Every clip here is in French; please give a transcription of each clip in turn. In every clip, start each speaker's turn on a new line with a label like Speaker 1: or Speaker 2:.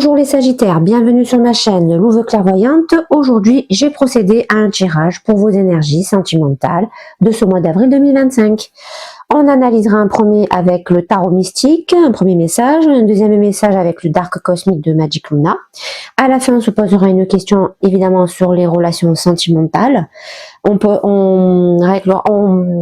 Speaker 1: Bonjour les Sagittaires, bienvenue sur ma chaîne Louve Clairvoyante. Aujourd'hui, j'ai procédé à un tirage pour vos énergies sentimentales de ce mois d'avril 2025. On analysera un premier avec le tarot mystique, un premier message, un deuxième message avec le dark cosmique de Magic Luna. À la fin, on se posera une question évidemment sur les relations sentimentales. On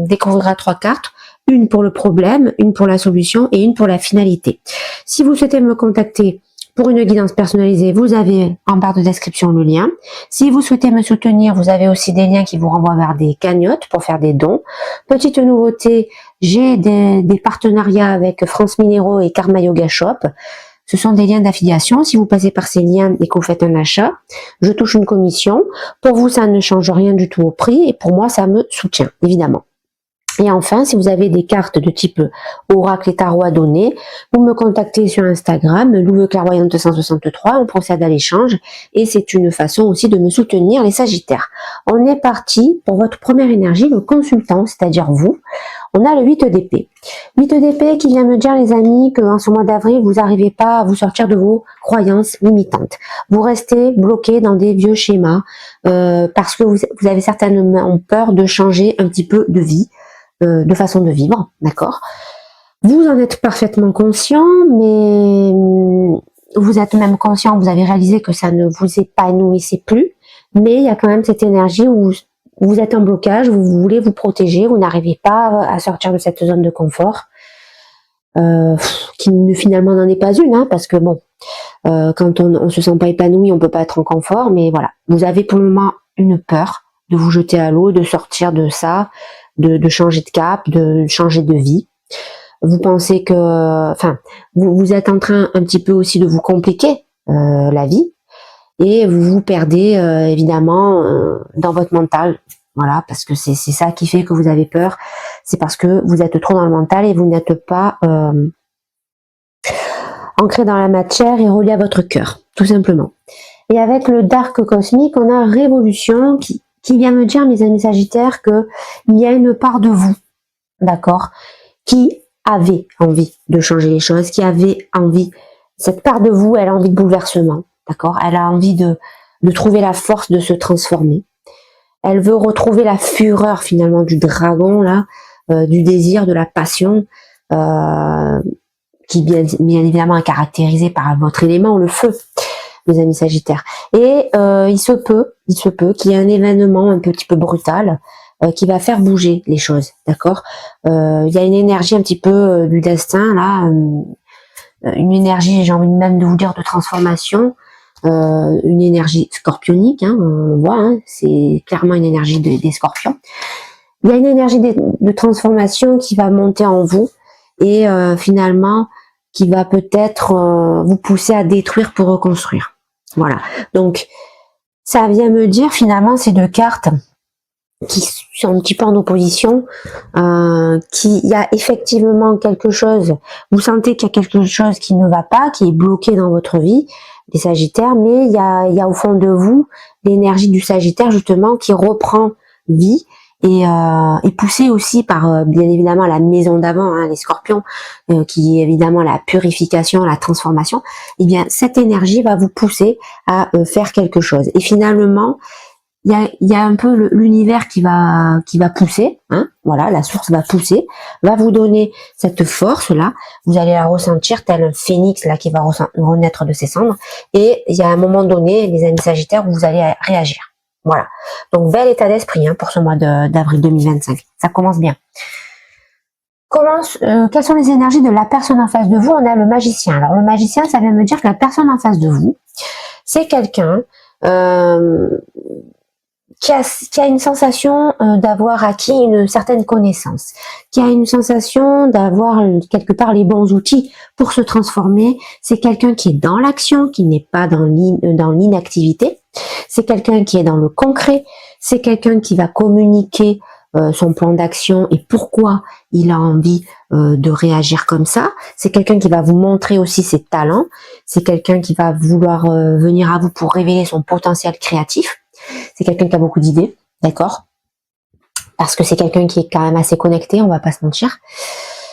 Speaker 1: découvrira 3 cartes. Une pour le problème, une pour la solution et une pour la finalité. Si vous souhaitez me contacter pour une guidance personnalisée, vous avez en barre de description le lien. Si vous souhaitez me soutenir, vous avez aussi des liens qui vous renvoient vers des cagnottes pour faire des dons. Petite nouveauté, j'ai des partenariats avec France Minéraux et Karma Yoga Shop. Ce sont des liens d'affiliation. Si vous passez par ces liens et que vous faites un achat, je touche une commission. Pour vous, ça ne change rien du tout au prix et pour moi, ça me soutient, évidemment. Et enfin, si vous avez des cartes de type oracle et tarot à donner, vous me contactez sur Instagram, Louve Clairvoyante 163, on procède à l'échange et c'est une façon aussi de me soutenir les Sagittaires. On est parti pour votre première énergie, le consultant, c'est-à-dire vous. On a le 8 d'épée. 8 d'épée qui vient me dire, les amis, qu'en ce mois d'avril, vous n'arrivez pas à vous sortir de vos croyances limitantes. Vous restez bloqué dans des vieux schémas parce que vous avez certainement peur de changer un petit peu de vie. De façon de vivre, d'accord? Vous en êtes parfaitement conscient, mais vous êtes même conscient, vous avez réalisé que ça ne vous épanouissait plus, mais il y a quand même cette énergie où vous êtes en blocage, vous voulez vous protéger, vous n'arrivez pas à sortir de cette zone de confort, qui finalement n'en est pas une, hein, parce que bon, quand on se sent pas épanoui, on peut pas être en confort, mais voilà, vous avez pour le moment une peur de vous jeter à l'eau, de sortir de ça, de changer de cap, de changer de vie. Vous pensez que, enfin, vous êtes en train un petit peu aussi de vous compliquer la vie et vous vous perdez évidemment dans votre mental. Voilà, parce que c'est ça qui fait que vous avez peur. C'est parce que vous êtes trop dans le mental et vous n'êtes pas ancré dans la matière et relié à votre cœur, tout simplement. Et avec le dark cosmique, on a révolution qui vient me dire, mes amis Sagittaires, que il y a une part de vous, d'accord, qui avait envie de changer les choses, qui avait envie, cette part de vous, elle a envie de bouleversement, d'accord, elle a envie de trouver la force de se transformer. Elle veut retrouver la fureur finalement du dragon, là, du désir, de la passion, qui bien évidemment est caractérisé par votre élément, le feu, mes amis Sagittaires. Et il se peut qu'il y ait un événement un petit peu brutal qui va faire bouger les choses, d'accord. Il y a une énergie un petit peu du destin, là, une énergie, j'ai envie même de vous dire, de transformation, une énergie scorpionique, hein, on le voit, hein, c'est clairement une énergie des scorpions. Il y a une énergie de transformation qui va monter en vous et finalement qui va peut-être vous pousser à détruire pour reconstruire. Voilà, donc ça vient me dire finalement ces 2 cartes qui sont un petit peu en opposition, qu'il y a effectivement quelque chose, vous sentez qu'il y a quelque chose qui ne va pas, qui est bloqué dans votre vie, les Sagittaires, mais il y a au fond de vous l'énergie du Sagittaire justement qui reprend vie et poussé aussi par bien évidemment la maison d'avant, hein, les Scorpions, qui est évidemment la purification, la transformation. Et bien cette énergie va vous pousser à faire quelque chose. Et finalement, il y a un peu l'univers qui va pousser, hein, voilà, la source va pousser, va vous donner cette force là. Vous allez la ressentir tel un phénix là qui va renaître de ses cendres. Et il y a un moment donné, les amis Sagittaires, où vous allez réagir. Voilà, donc bel état d'esprit, hein, pour ce mois d'avril 2025, ça commence bien. Quelles sont les énergies de la personne en face de vous? On a le magicien. Alors le magicien, ça vient me dire que la personne en face de vous, c'est quelqu'un qui a une sensation d'avoir acquis une certaine connaissance, qui a une sensation d'avoir quelque part les bons outils pour se transformer. C'est quelqu'un qui est dans l'action, qui n'est pas dans l'inactivité. C'est quelqu'un qui est dans le concret. C'est quelqu'un qui va communiquer son plan d'action et pourquoi il a envie de réagir comme ça. C'est quelqu'un qui va vous montrer aussi ses talents. C'est quelqu'un qui va vouloir venir à vous pour révéler son potentiel créatif. C'est quelqu'un qui a beaucoup d'idées, d'accord? Parce que c'est quelqu'un qui est quand même assez connecté, on va pas se mentir.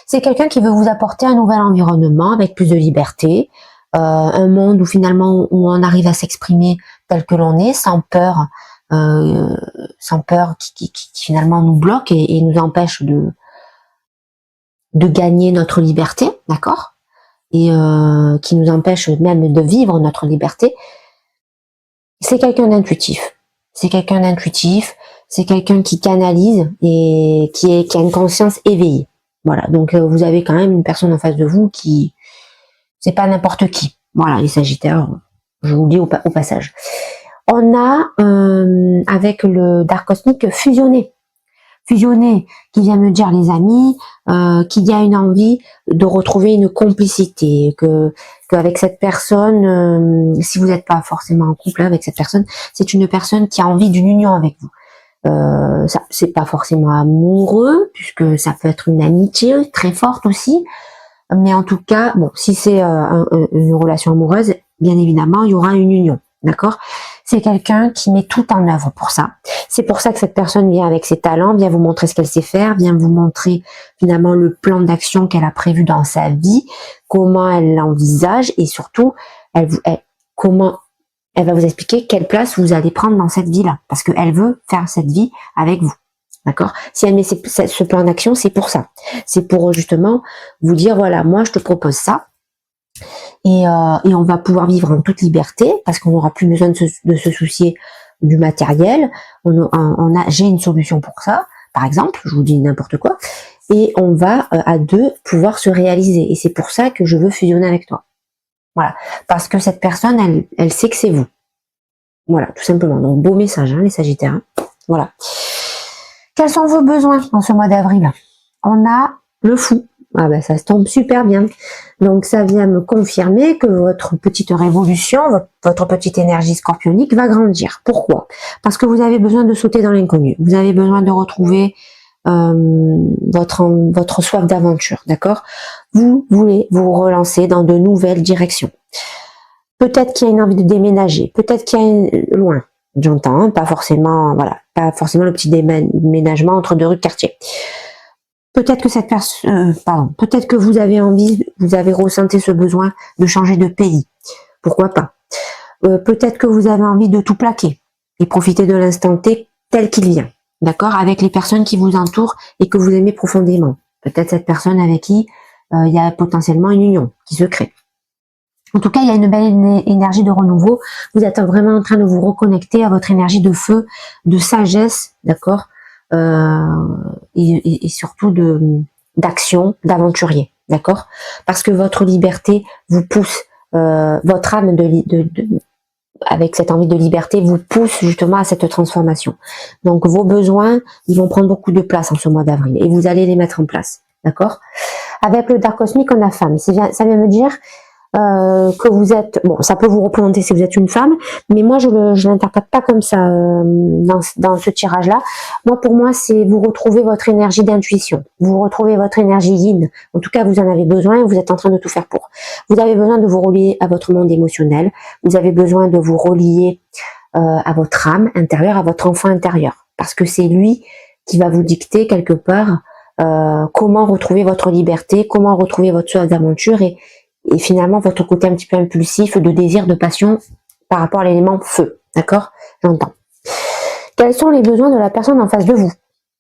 Speaker 1: C'est quelqu'un qui veut vous apporter un nouvel environnement avec plus de liberté, un monde où finalement où on arrive à s'exprimer tel que l'on est, sans peur qui finalement nous bloque et nous empêche de gagner notre liberté, d'accord, et qui nous empêche même de vivre notre liberté. C'est quelqu'un d'intuitif. C'est quelqu'un d'intuitif, c'est quelqu'un qui canalise et qui a une conscience éveillée. Voilà, donc vous avez quand même une personne en face de vous qui, c'est pas n'importe qui. Voilà, les Sagittaires, je vous le dis au passage. On a, avec le Dark Cosmique, fusionné, qui vient me dire, les amis, qu'il y a une envie de retrouver une complicité, qu'avec cette personne, si vous n'êtes pas forcément en couple avec cette personne, c'est une personne qui a envie d'une union avec vous. Ça, c'est pas forcément amoureux, puisque ça peut être une amitié très forte aussi, mais en tout cas, bon, si c'est une relation amoureuse, bien évidemment, il y aura une union, d'accord? C'est quelqu'un qui met tout en œuvre pour ça. C'est pour ça que cette personne vient avec ses talents, vient vous montrer ce qu'elle sait faire, vient vous montrer finalement le plan d'action qu'elle a prévu dans sa vie, comment elle l'envisage et surtout, comment elle va vous expliquer quelle place vous allez prendre dans cette vie-là, parce qu'elle veut faire cette vie avec vous. D'accord? Si elle met ce plan d'action, c'est pour ça. C'est pour justement vous dire, voilà, moi je te propose ça. Et on va pouvoir vivre en toute liberté parce qu'on n'aura plus besoin de se soucier du matériel. J'ai une solution pour ça, par exemple, je vous dis n'importe quoi, et on va à deux pouvoir se réaliser. Et c'est pour ça que je veux fusionner avec toi. Voilà, parce que cette personne, elle sait que c'est vous. Voilà, tout simplement. Donc beau message, hein, les Sagittaires. Hein. Voilà. Quels sont vos besoins en ce mois d'avril? On a le fou. Ah ben ça se tombe super bien. Donc ça vient me confirmer que votre petite révolution, votre petite énergie scorpionique va grandir. Pourquoi? Parce que vous avez besoin de sauter dans l'inconnu. Vous avez besoin de retrouver votre soif d'aventure, d'accord? Vous voulez vous relancer dans de nouvelles directions. Peut-être qu'il y a une envie de déménager, peut-être qu'il y a loin. J'entends, hein, pas forcément, voilà, pas forcément le petit déménagement entre deux rues de quartier. Peut-être que cette personne, peut-être que vous avez ressenti ce besoin de changer de pays. Pourquoi pas? Peut-être que vous avez envie de tout plaquer et profiter de l'instant T tel qu'il vient. D'accord? Avec les personnes qui vous entourent et que vous aimez profondément. Peut-être cette personne avec qui il y a potentiellement une union qui se crée. En tout cas, il y a une belle énergie de renouveau. Vous êtes vraiment en train de vous reconnecter à votre énergie de feu, de sagesse, d'accord, et surtout d'action, d'aventurier, d'accord, parce que votre liberté vous pousse, votre âme avec cette envie de liberté vous pousse justement à cette transformation. Donc vos besoins, ils vont prendre beaucoup de place en ce mois d'avril et vous allez les mettre en place, d'accord. Avec le Dark Cosmique, on a femme. Ça vient me dire que vous êtes, bon, ça peut vous représenter si vous êtes une femme, mais moi je l'interprète pas comme ça dans ce tirage-là. Moi, pour moi, c'est vous retrouvez votre énergie d'intuition, vous retrouvez votre énergie yin. En tout cas, vous en avez besoin et vous êtes en train de tout faire pour. Vous avez besoin de vous relier à votre monde émotionnel, vous avez besoin de vous relier à votre âme intérieure, à votre enfant intérieur, parce que c'est lui qui va vous dicter quelque part comment retrouver votre liberté, comment retrouver votre soif d'aventure et finalement votre côté un petit peu impulsif, de désir, de passion par rapport à l'élément feu, d'accord? J'entends. Quels sont les besoins de la personne en face de vous?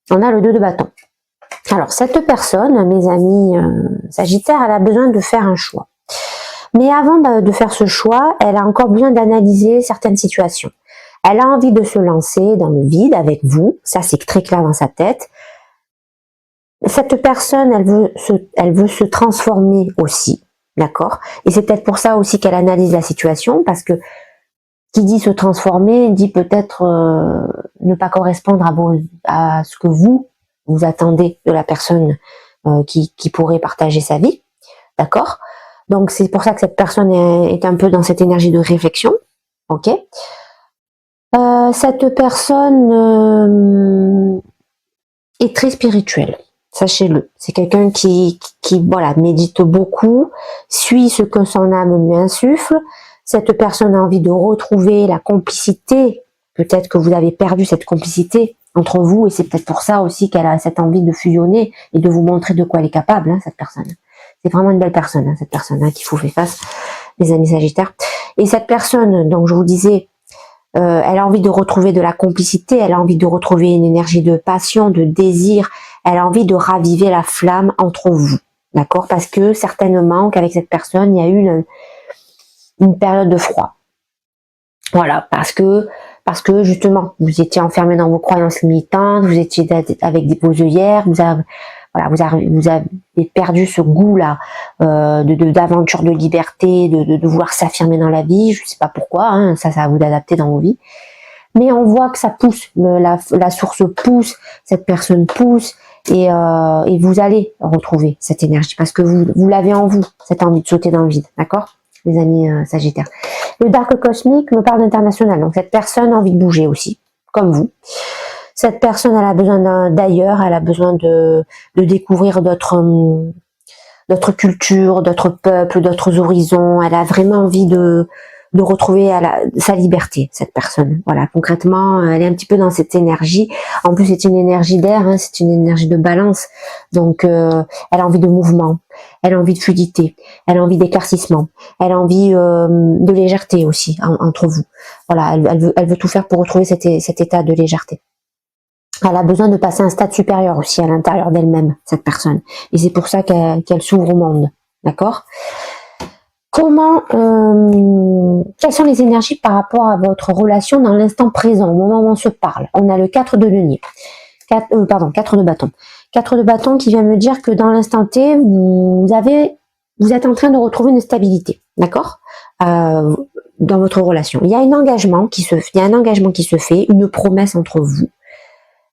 Speaker 1: On a le 2 de bâton. Alors cette personne, mes amis Sagittaires, elle a besoin de faire un choix. Mais avant de faire ce choix, elle a encore besoin d'analyser certaines situations. Elle a envie de se lancer dans le vide avec vous, ça c'est très clair dans sa tête. Cette personne, elle veut se transformer aussi. D'accord? Et c'est peut-être pour ça aussi qu'elle analyse la situation, parce que qui dit se transformer, dit peut-être ne pas correspondre à ce que vous attendez de la personne qui pourrait partager sa vie. D'accord? Donc c'est pour ça que cette personne est un peu dans cette énergie de réflexion. Ok? Cette personne est très spirituelle. Sachez-le, c'est quelqu'un qui voilà, médite beaucoup, suit ce que son âme lui insuffle. Cette personne a envie de retrouver la complicité. Peut-être que vous avez perdu cette complicité entre vous et c'est peut-être pour ça aussi qu'elle a cette envie de fusionner et de vous montrer de quoi elle est capable, hein, cette personne. C'est vraiment une belle personne, hein, cette personne hein, qui vous fait face. les amis Sagittaires. Et cette personne, donc je vous disais, elle a envie de retrouver de la complicité, elle a envie de retrouver une énergie de passion, de désir, elle a envie de raviver la flamme entre vous, d'accord? Parce que certainement qu'avec cette personne, il y a eu une période de froid. Voilà, parce que justement, vous étiez enfermé dans vos croyances limitantes, vous étiez avec vos œillères, vous avez perdu ce goût-là d'aventure, de liberté, de vouloir s'affirmer dans la vie. Je ne sais pas pourquoi, hein, ça va vous adapter dans vos vies. Mais on voit que ça pousse, la source pousse, cette personne pousse, et vous allez retrouver cette énergie parce que vous l'avez en vous, cette envie de sauter dans le vide, d'accord, les amis Sagittaires. Le Dark Cosmique me parle d'international, donc cette personne a envie de bouger aussi, comme vous. Cette personne, elle a besoin d'ailleurs, elle a besoin de découvrir d'autres cultures, d'autres peuples, d'autres horizons. Elle a vraiment envie de retrouver sa liberté, cette personne. Voilà, concrètement, elle est un petit peu dans cette énergie. En plus, c'est une énergie d'air, hein, c'est une énergie de balance. Donc, elle a envie de mouvement, elle a envie de fluidité, elle a envie d'éclaircissement, elle a envie de légèreté aussi entre vous. Voilà, elle veut tout faire pour retrouver cet état de légèreté. Elle a besoin de passer à un stade supérieur aussi à l'intérieur d'elle-même, cette personne. Et c'est pour ça qu'elle s'ouvre au monde. D'accord ? Comment, quelles sont les énergies par rapport à votre relation dans l'instant présent, au moment où on se parle? On a le 4 de denier. 4 de bâton. 4 de bâton qui vient me dire que dans l'instant T, vous êtes en train de retrouver une stabilité. D'accord ? Dans votre relation. Il y a un engagement qui se fait, une promesse entre vous.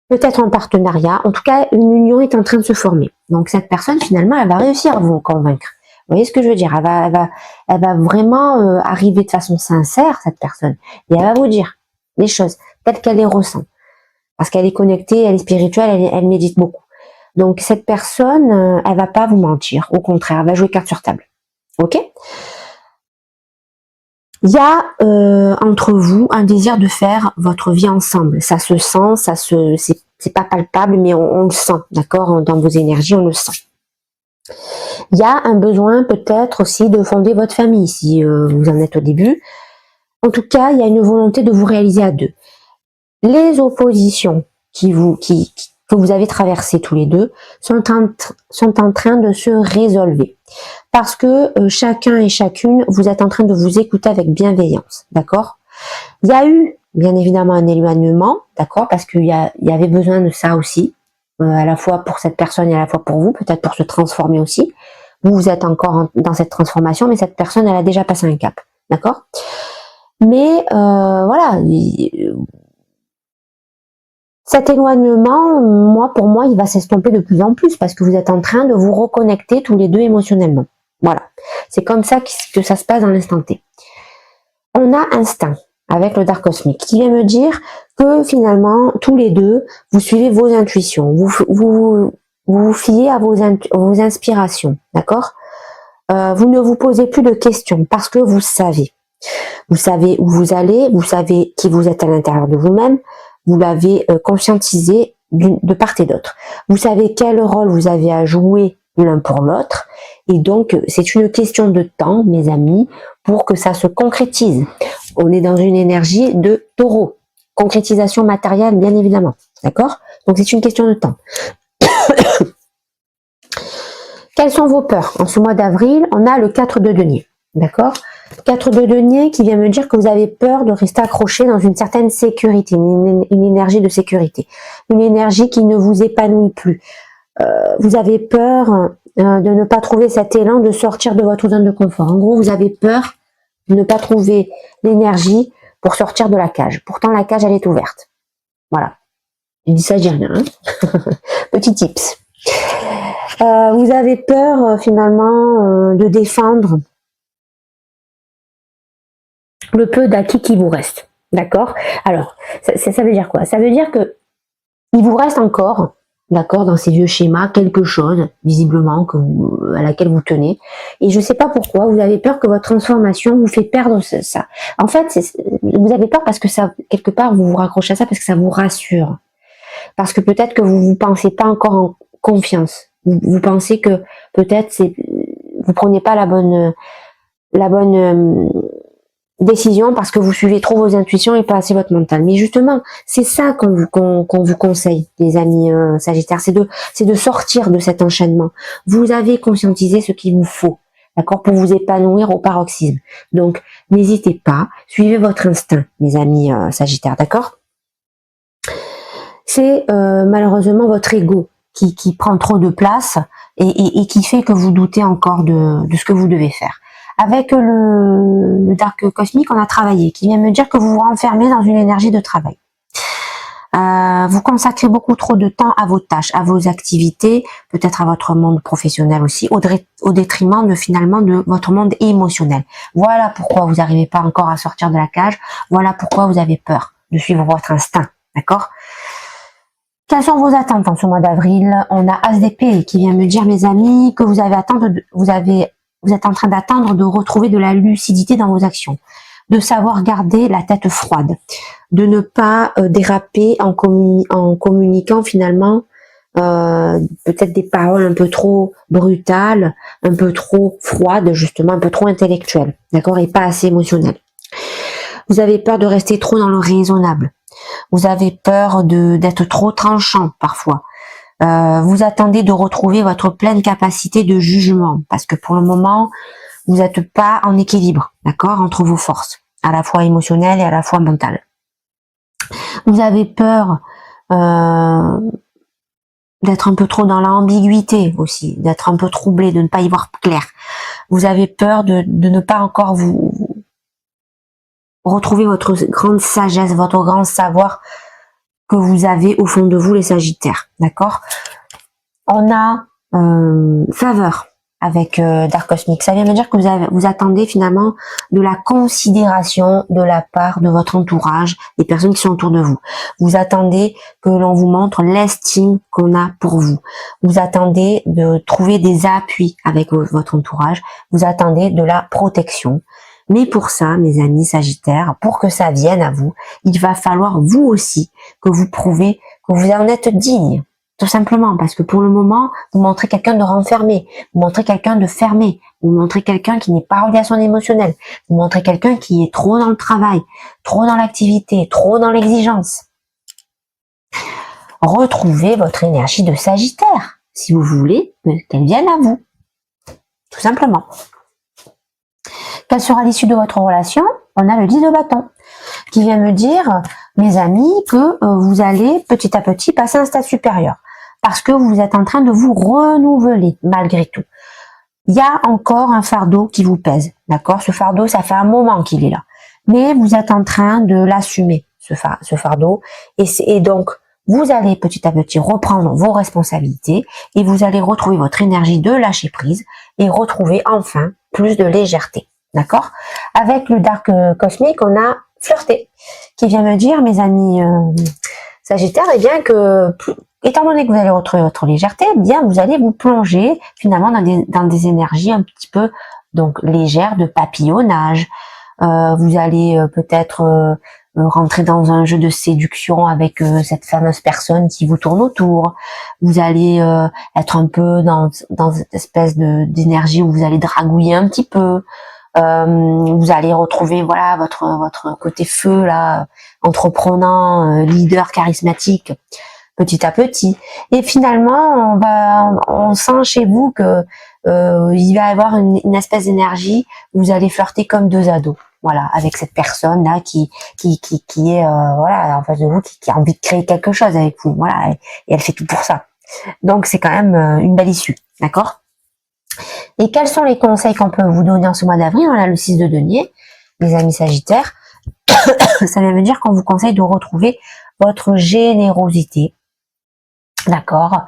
Speaker 1: Peut-être en partenariat. En tout cas, une union est en train de se former. Donc cette personne, finalement, elle va réussir à vous convaincre. Vous voyez ce que je veux dire? Elle va vraiment arriver de façon sincère, cette personne. Et elle va vous dire les choses telles qu'elle les ressent. Parce qu'elle est connectée, elle est spirituelle, elle médite beaucoup. Donc cette personne, elle va pas vous mentir. Au contraire, elle va jouer carte sur table. Ok? Il y a entre vous un désir de faire votre vie ensemble. Ça se sent, c'est pas palpable, mais on le sent, d'accord? Dans vos énergies, on le sent. Il y a un besoin peut-être aussi de fonder votre famille, si vous en êtes au début. En tout cas, il y a une volonté de vous réaliser à deux. Les oppositions que vous avez traversées tous les deux sont en train de se résolver. Parce que chacun et chacune, vous êtes en train de vous écouter avec bienveillance, d'accord? Il y a eu, bien évidemment, un éloignement, d'accord? Parce qu'il y avait besoin de ça aussi, à la fois pour cette personne et à la fois pour vous, peut-être pour se transformer aussi. Vous êtes encore dans cette transformation, mais cette personne, elle a déjà passé un cap, d'accord? Mais voilà, cet éloignement, pour moi, il va s'estomper de plus en plus parce que vous êtes en train de vous reconnecter tous les deux émotionnellement. Voilà, c'est comme ça que ça se passe dans l'instant T. On a instinct avec le Dark Cosmique qui vient me dire que finalement, tous les deux, vous suivez vos intuitions, vous vous fiez à vos inspirations, d'accord? Vous ne vous posez plus de questions parce que vous savez. Vous savez où vous allez, vous savez qui vous êtes à l'intérieur de vous-même, vous l'avez conscientisé de part et d'autre. Vous savez quel rôle vous avez à jouer l'un pour l'autre, et donc c'est une question de temps, mes amis, pour que ça se concrétise. On est dans une énergie de taureau, concrétisation matérielle bien évidemment, d'accord? Donc c'est une question de temps. Quelles sont vos peurs? En ce mois d'avril, on a le 4 de denier, d'accord? 4 de denier qui vient me dire que vous avez peur de rester accroché dans une certaine sécurité, une énergie de sécurité, une énergie qui ne vous épanouit plus. Vous avez peur de ne pas trouver cet élan de sortir de votre zone de confort. En gros, vous avez peur de ne pas trouver l'énergie pour sortir de la cage. Pourtant, la cage, elle est ouverte. Voilà. Je dis ça, je dis rien. Hein. Petit tips. Vous avez peur, finalement, de défendre le peu d'acquis qui vous reste. D'accord? Alors, ça veut dire quoi? Ça veut dire que il vous reste encore, d'accord, dans ces vieux schémas, quelque chose, visiblement, à laquelle vous tenez. Et je ne sais pas pourquoi, vous avez peur que votre transformation vous fait perdre ça. En fait, vous avez peur parce que ça, quelque part, vous vous raccrochez à ça parce que ça vous rassure. Parce que peut-être que vous ne pensez pas encore en confiance. Vous pensez que peut-être vous prenez pas la bonne la bonne décision parce que vous suivez trop vos intuitions et pas assez votre mental. Mais justement, c'est ça qu'on vous conseille, les amis Sagittaires, c'est de sortir de cet enchaînement. Vous avez conscientisé ce qu'il vous faut, d'accord, pour vous épanouir au paroxysme. Donc, n'hésitez pas, suivez votre instinct, mes amis Sagittaires, d'accord. C'est malheureusement votre ego qui prend trop de place et qui fait que vous doutez encore de ce que vous devez faire. Avec le Dark Cosmique, on a travaillé, qui vient me dire que vous vous renfermez dans une énergie de travail. Vous consacrez beaucoup trop de temps à vos tâches, à vos activités, peut-être à votre monde professionnel aussi, au détriment de finalement de votre monde émotionnel. Voilà pourquoi vous n'arrivez pas encore à sortir de la cage, voilà pourquoi vous avez peur de suivre votre instinct, d'accord? Quelles sont vos attentes en ce mois d'avril? On a As d'épée qui vient me dire, mes amis, que vous êtes en train d'attendre de retrouver de la lucidité dans vos actions, de savoir garder la tête froide, de ne pas déraper en communiquant finalement peut-être des paroles un peu trop brutales, un peu trop froides, justement, un peu trop intellectuelles, d'accord, et pas assez émotionnelles. Vous avez peur de rester trop dans le raisonnable. Vous avez peur d'être trop tranchant parfois. Vous attendez de retrouver votre pleine capacité de jugement parce que pour le moment, vous n'êtes pas en équilibre, d'accord, entre vos forces, à la fois émotionnelles et à la fois mentales. Vous avez peur d'être un peu trop dans l'ambiguïté aussi, d'être un peu troublé, de ne pas y voir clair. Vous avez peur de ne pas encore vous retrouver votre grande sagesse, votre grand savoir que vous avez au fond de vous, les Sagittaires, d'accord. On a faveur avec Dark Cosmique. Ça vient me dire que vous attendez finalement de la considération de la part de votre entourage, des personnes qui sont autour de vous. Vous attendez que l'on vous montre l'estime qu'on a pour vous. Vous attendez de trouver des appuis avec votre entourage. Vous attendez de la protection. Mais pour ça, mes amis Sagittaires, pour que ça vienne à vous, il va falloir vous aussi que vous prouvez que vous en êtes digne. Tout simplement, parce que pour le moment, vous montrez quelqu'un de renfermé, vous montrez quelqu'un de fermé, vous montrez quelqu'un qui n'est pas relié à son émotionnel, vous montrez quelqu'un qui est trop dans le travail, trop dans l'activité, trop dans l'exigence. Retrouvez votre énergie de Sagittaire, si vous voulez qu'elle vienne à vous. Tout simplement. Quelle sera l'issue de votre relation? On a le 10 de bâton qui vient me dire, mes amis, que vous allez petit à petit passer à un stade supérieur parce que vous êtes en train de vous renouveler malgré tout. Il y a encore un fardeau qui vous pèse, d'accord? Ce fardeau, ça fait un moment qu'il est là, mais vous êtes en train de l'assumer, ce fardeau, et donc vous allez petit à petit reprendre vos responsabilités et vous allez retrouver votre énergie de lâcher prise et retrouver enfin plus de légèreté. D'accord? Avec le Dark Cosmique, on a flirté, qui vient me dire, mes amis Sagittaires, eh bien que, étant donné que vous allez retrouver votre légèreté, eh bien vous allez vous plonger finalement dans des énergies un petit peu donc légères de papillonnage. Vous allez peut-être rentrer dans un jeu de séduction avec cette fameuse personne qui vous tourne autour. Vous allez être un peu dans cette espèce d'énergie où vous allez dragouiller un petit peu. Vous allez retrouver voilà votre côté feu là, entreprenant, leader charismatique, petit à petit. Et finalement, on sent chez vous que il va y avoir une espèce d'énergie où vous allez flirter comme deux ados. Voilà, avec cette personne là qui est voilà en face de vous, qui a envie de créer quelque chose avec vous. Voilà, et elle fait tout pour ça. Donc c'est quand même une belle issue, d'accord? Et quels sont les conseils qu'on peut vous donner en ce mois d'avril? On a le 6 de denier, les amis Sagittaires. Ça vient me dire qu'on vous conseille de retrouver votre générosité. D'accord?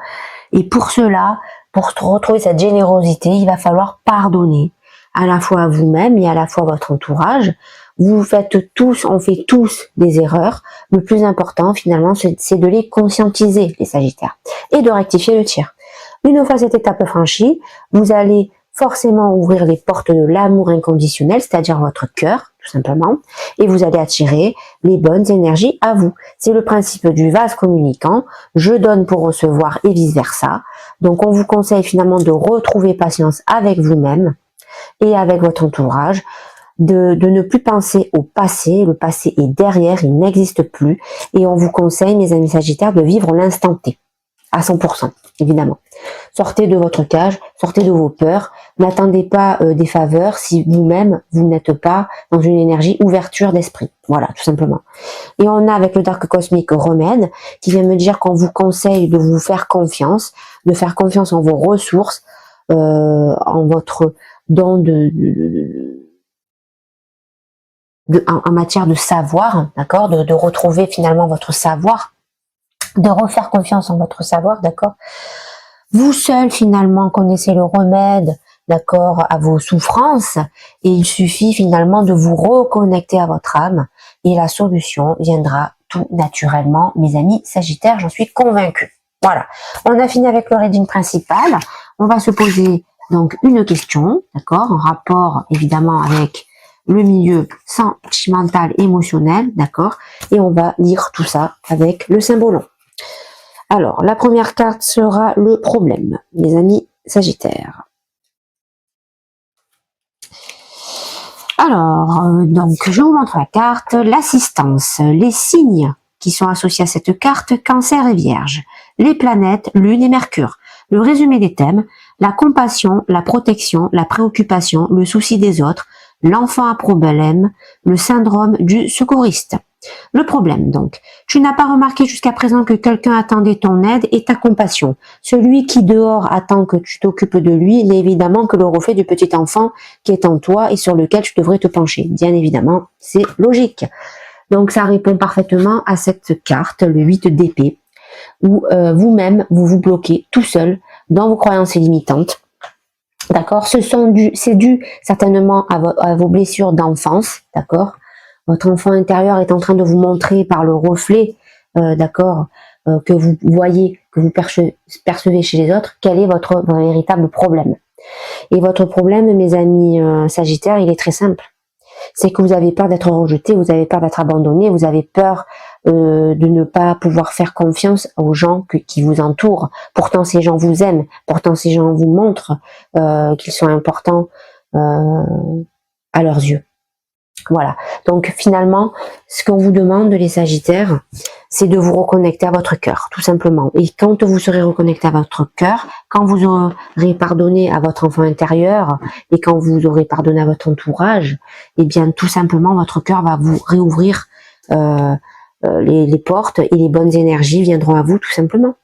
Speaker 1: Et pour cela, pour retrouver cette générosité, il va falloir pardonner à la fois à vous-même et à la fois à votre entourage. On fait tous des erreurs. Le plus important, finalement, c'est de les conscientiser, les Sagittaires, et de rectifier le tir. Une fois cette étape franchie, vous allez forcément ouvrir les portes de l'amour inconditionnel, c'est-à-dire votre cœur, tout simplement, et vous allez attirer les bonnes énergies à vous. C'est le principe du vase communicant, je donne pour recevoir et vice-versa. Donc on vous conseille finalement de retrouver patience avec vous-même, et avec votre entourage, de ne plus penser au passé. Le passé est derrière, il n'existe plus. Et on vous conseille, mes amis Sagittaires, de vivre l'instant T, à 100%, évidemment. Sortez de votre cage, sortez de vos peurs. N'attendez pas des faveurs si vous-même, vous n'êtes pas dans une énergie ouverture d'esprit. Voilà, tout simplement. Et on a avec le Dark Cosmic Remède, qui vient me dire qu'on vous conseille de vous faire confiance, de faire confiance en vos ressources, en votre don en matière de savoir, d'accord, de retrouver finalement votre savoir, de refaire confiance en votre savoir, d'accord. Vous seul finalement connaissez le remède, d'accord, à vos souffrances, et il suffit finalement de vous reconnecter à votre âme, et la solution viendra tout naturellement, mes amis Sagittaires, j'en suis convaincue. Voilà, on a fini avec le reading principal. On va se poser donc une question, d'accord, en rapport évidemment avec le milieu sentimental, émotionnel, d'accord, et on va lire tout ça avec le symbolon. Alors, la première carte sera le problème, mes amis Sagittaires. Alors, donc, je vous montre la carte, l'assistance, les signes qui sont associés à cette carte, Cancer et Vierge, les planètes, Lune et Mercure, le résumé des thèmes, la compassion, la protection, la préoccupation, le souci des autres, l'enfant à problème, le syndrome du secouriste. Le problème donc, tu n'as pas remarqué jusqu'à présent que quelqu'un attendait ton aide et ta compassion. Celui qui dehors attend que tu t'occupes de lui n'est évidemment que le reflet du petit enfant qui est en toi et sur lequel tu devrais te pencher. Bien évidemment, c'est logique. Donc ça répond parfaitement à cette carte, le 8 d'épée, où vous-même, vous vous bloquez tout seul dans vos croyances limitantes. D'accord, c'est dû certainement à vos blessures d'enfance, d'accord. Votre enfant intérieur est en train de vous montrer par le reflet, d'accord, que vous voyez, que vous percevez chez les autres, quel est votre véritable problème. Et votre problème, mes amis Sagittaires, il est très simple. C'est que vous avez peur d'être rejeté, vous avez peur d'être abandonné, vous avez peur de ne pas pouvoir faire confiance aux gens qui vous entourent. Pourtant, ces gens vous aiment, pourtant ces gens vous montrent qu'ils sont importants à leurs yeux. Voilà, donc finalement, ce qu'on vous demande, les Sagittaires, c'est de vous reconnecter à votre cœur, tout simplement. Et quand vous serez reconnecté à votre cœur, quand vous aurez pardonné à votre enfant intérieur, et quand vous aurez pardonné à votre entourage, eh bien tout simplement, votre cœur va vous réouvrir les portes, et les bonnes énergies viendront à vous, tout simplement.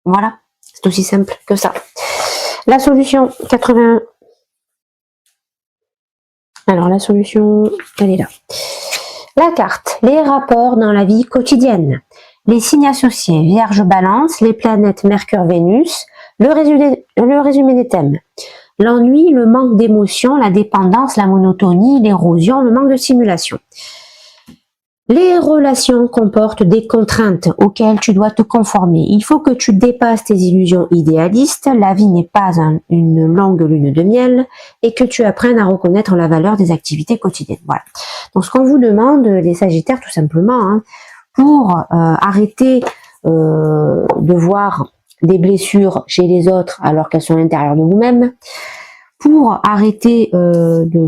Speaker 1: Voilà, c'est aussi simple que ça. La solution 81. Alors la solution, elle est là. La carte, les rapports dans la vie quotidienne, les signes associés, Vierge, Balance, les planètes Mercure, Vénus, le résumé des thèmes, l'ennui, le manque d'émotion, la dépendance, la monotonie, l'érosion, le manque de stimulation. Les relations comportent des contraintes auxquelles tu dois te conformer. Il faut que tu dépasses tes illusions idéalistes. La vie n'est pas une longue lune de miel et que tu apprennes à reconnaître la valeur des activités quotidiennes. Voilà. Donc, ce qu'on vous demande, les Sagittaires, tout simplement, hein, pour arrêter de voir des blessures chez les autres alors qu'elles sont à l'intérieur de vous-même, pour arrêter de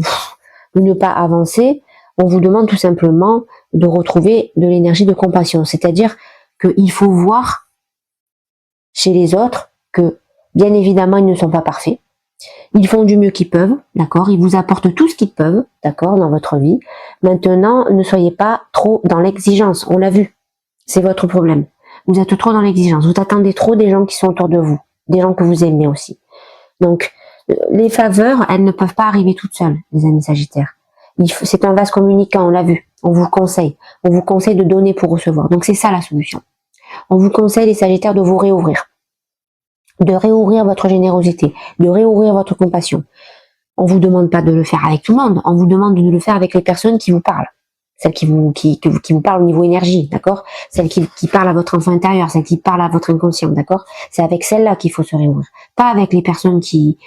Speaker 1: ne pas avancer, on vous demande tout simplement de retrouver de l'énergie de compassion. C'est-à-dire qu'il faut voir chez les autres que, bien évidemment, ils ne sont pas parfaits. Ils font du mieux qu'ils peuvent, d'accord. Ils vous apportent tout ce qu'ils peuvent, d'accord, dans votre vie. Maintenant, ne soyez pas trop dans l'exigence. On l'a vu. C'est votre problème. Vous êtes trop dans l'exigence. Vous attendez trop des gens qui sont autour de vous. Des gens que vous aimez aussi. Donc, les faveurs, elles ne peuvent pas arriver toutes seules, les amis Sagittaires. C'est un vase communicant, on l'a vu. On vous conseille. On vous conseille de donner pour recevoir. Donc, c'est ça la solution. On vous conseille, les Sagittaires, de vous réouvrir. De réouvrir votre générosité. De réouvrir votre compassion. On vous demande pas de le faire avec tout le monde. On vous demande de le faire avec les personnes qui vous parlent. Celles qui vous parlent au niveau énergie, d'accord? Celles qui parlent à votre enfant intérieur, celles qui parlent à votre inconscient, d'accord? C'est avec celles-là qu'il faut se réouvrir. Pas avec les personnes qui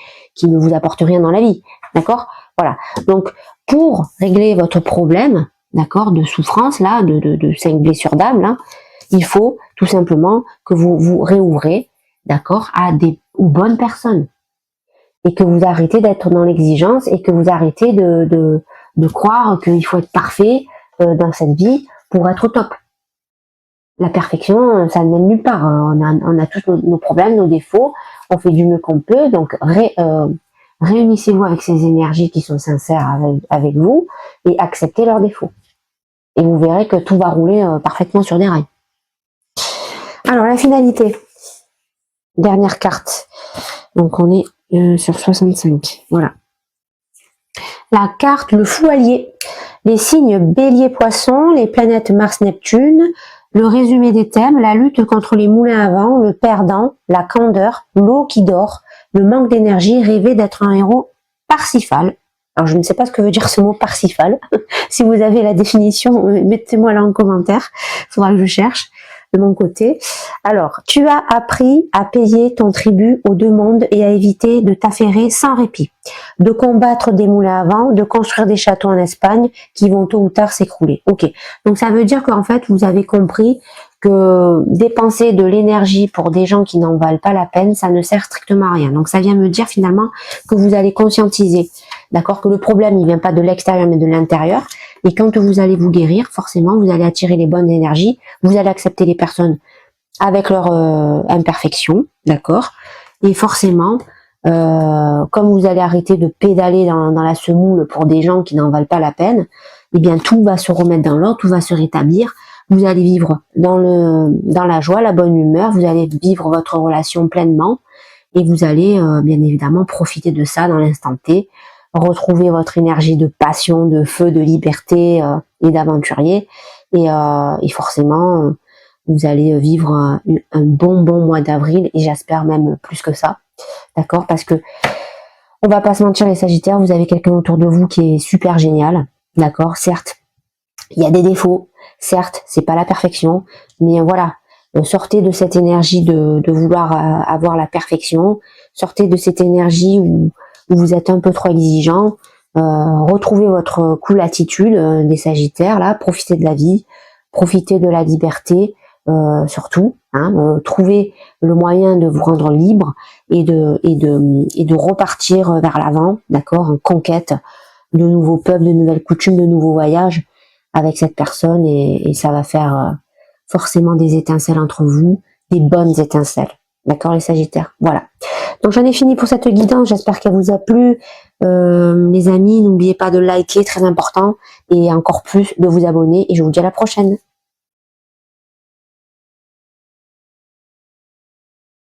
Speaker 1: ne vous apportent rien dans la vie, d'accord? Voilà. Donc, pour régler votre problème, d'accord, de souffrance, là, de 5 blessures d'âme, là, il faut tout simplement que vous vous réouvrez, d'accord, aux bonnes personnes. et que vous arrêtez d'être dans l'exigence et que vous arrêtez de croire qu'il faut être parfait dans cette vie pour être au top. La perfection, ça ne mène nulle part. On a tous nos problèmes, nos défauts, on fait du mieux qu'on peut, donc réunissez-vous avec ces énergies qui sont sincères avec vous et acceptez leurs défauts. Et vous verrez que tout va rouler parfaitement sur des rails. Alors, la finalité. Dernière carte. Donc, on est sur 65. Voilà. La carte, le fou allié. Les signes bélier poisson, les planètes Mars Neptune, le résumé des thèmes, la lutte contre les moulins à vent, le perdant, la candeur, l'eau qui dort, le manque d'énergie, rêver d'être un héros Parsifal. Alors je ne sais pas ce que veut dire ce mot Parsifal. Si vous avez la définition, mettez-moi là en commentaire. Il faudra que je cherche de mon côté. Alors, tu as appris à payer ton tribut aux deux mondes et à éviter de t'affairer sans répit, de combattre des moulins à vent, de construire des châteaux en Espagne qui vont tôt ou tard s'écrouler. Ok, donc ça veut dire qu'en fait, vous avez compris que dépenser de l'énergie pour des gens qui n'en valent pas la peine, ça ne sert strictement à rien. Donc ça vient me dire finalement que vous allez conscientiser, d'accord, que le problème il vient pas de l'extérieur mais de l'intérieur. Et quand vous allez vous guérir, forcément, vous allez attirer les bonnes énergies, vous allez accepter les personnes avec leurs imperfections, d'accord. Et forcément, comme vous allez arrêter de pédaler dans la semoule pour des gens qui n'en valent pas la peine, eh bien tout va se remettre dans l'ordre, tout va se rétablir. Vous allez vivre dans la joie, la bonne humeur, vous allez vivre votre relation pleinement et vous allez bien évidemment profiter de ça dans l'instant T, retrouver votre énergie de passion, de feu, de liberté et d'aventurier et forcément vous allez vivre un bon mois d'avril et j'espère même plus que ça, d'accord, parce que on va pas se mentir les Sagittaires, vous avez quelqu'un autour de vous qui est super génial, d'accord, certes il y a des défauts, certes c'est pas la perfection, mais voilà, sortez de cette énergie de vouloir avoir la perfection, sortez de cette énergie où vous êtes un peu trop exigeant, retrouvez votre cool attitude des Sagittaires, là, profitez de la vie, profitez de la liberté, surtout, hein, trouvez le moyen de vous rendre libre et de repartir vers l'avant, d'accord, en conquête de nouveaux peuples, de nouvelles coutumes, de nouveaux voyages avec cette personne et ça va faire forcément des étincelles entre vous, des bonnes étincelles. D'accord les Sagittaires, voilà. Donc j'en ai fini pour cette guidance, j'espère qu'elle vous a plu. Les amis, n'oubliez pas de liker, très important, et encore plus de vous abonner, et je vous dis à la prochaine.